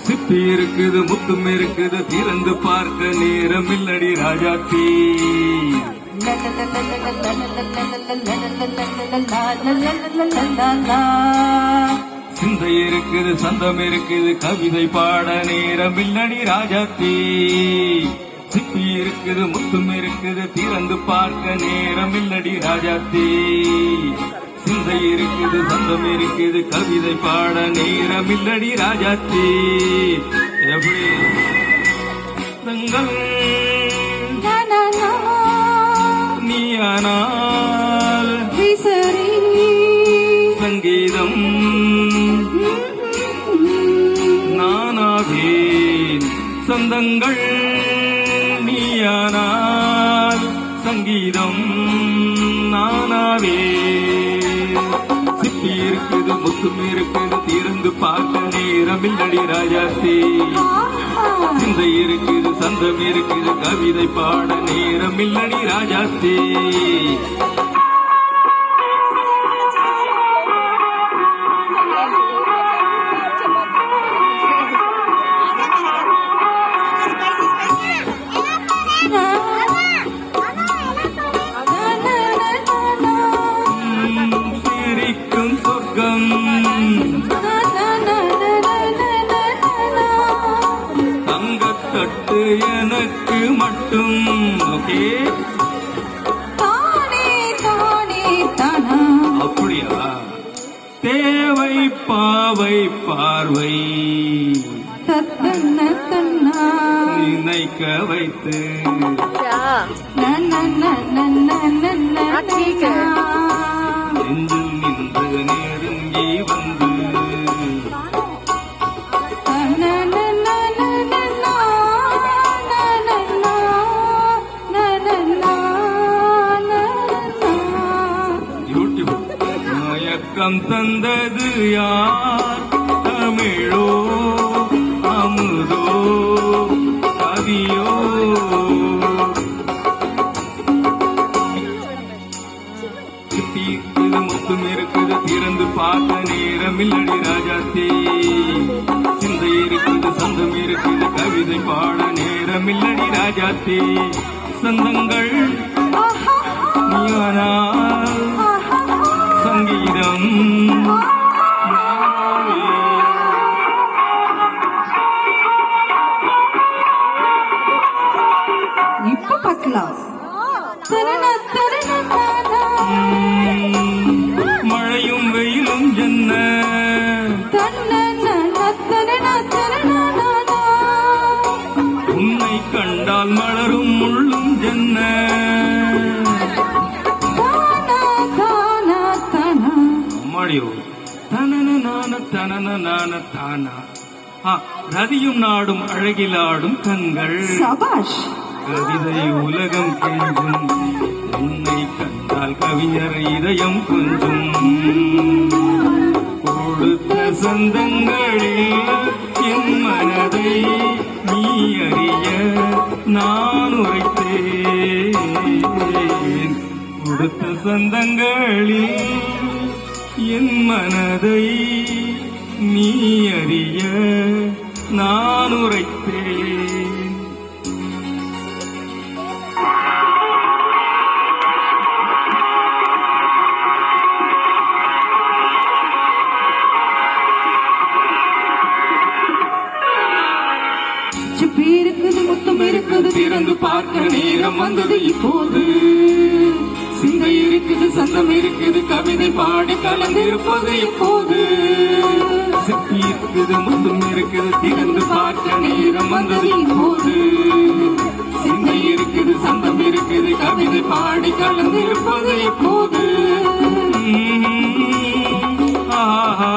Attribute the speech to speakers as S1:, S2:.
S1: சிப்பி இருக்குது, முத்தும் இருக்குது, திறந்து பார்க்க நேரம் இல்லடி ராஜாத்தி. சிந்தை இருக்குது, சந்தம் இருக்குது, கவிதை பாட நேரம் இல்லடி ராஜாத்தி. சிப்பி இருக்குது, முத்தும் இருக்குது, திறந்து பார்க்க நேரம் இல்லடி ராஜாத்தி. சிந்தை இருக்குது, சந்தம் இருக்குது, கவிதை பாட நேரம் இல்லடி ராஜாத்தி. எப்படி தங்கள் நீயானால் சங்கீதம் நானாவேன். சொந்தங்கள் நீயானால் சங்கீதம் நானாவேன். சிப்பி இருக்குது, முத்தும் இருக்குது, திறந்து பார்க்க நேரம் இல்லடி ராஜாத்தி. சிந்தை இருக்குது, சந்தம் இருக்குது, கவிதை பாட நேரம் இல்லடி ராஜாத்தி. சிரிக்கும் சொர்க்கம் தங்கத்தட்டு எனக்கு மட்டும். ஓகே, அப்படியா? தேவை பாவை பார்வை நினைக்க வைத்து நெஞ்சில் நின்று நெருங்கி வந்து மயக்கம் தந்தது யார்? தமிழோ அமுதோ கவியோ? சிப்பி இருக்குது, முத்தும் இருக்குது, திறந்து பார்க்க நேரம் இல்லடி ராஜாத்தி. சிந்தை இருக்குது, சந்தம் இருக்குது, கவிதை பாட நேரம் இல்லடி ராஜாத்தி. சொந்தங்கள் நீயானால் சங்கீதம்
S2: இப்ப பார்க்கலாம்.
S1: மழையும் வெயிலும் என்ன உன்னை கண்டால் மலரும் முள்ளும் என்ன. அம்மாடியோ தனன நான தானா. ரதியும் நாடும் அழகிலாடும் கண்கள்.
S2: சபாஷ்.
S1: கவிதை உலகம் கெஞ்சும் உன்னை கண்டால் கவிஞர் இதயம் கொஞ்சம். கொடுத்த சொந்தங்களில் என் மனதை நீ அறிய நான் உரைத்தேன். கொடுத்த சொந்தங்களில் என் மனதை நீ அறிய நான் உரைத்தேன்.
S2: சிப்பி இருக்குது, முத்தம் இருக்குது, திறந்து பார்க்க நேரம் வந்தது இப்போது. சிந்தை இருக்குது, சந்தம் இருக்குது, கவிதை பாடி கலந்திருப்பது இப்போது.
S1: சிப்பி இருக்குது, முத்தும் இருக்குது, திறந்து பார்க்க நேரம் வந்தது இப்போது.
S2: சிந்தை இருக்குது, சந்தம் இருக்குது, கவிதை பாடி கலந்திருப்பது இப்போது.
S1: ஆஹா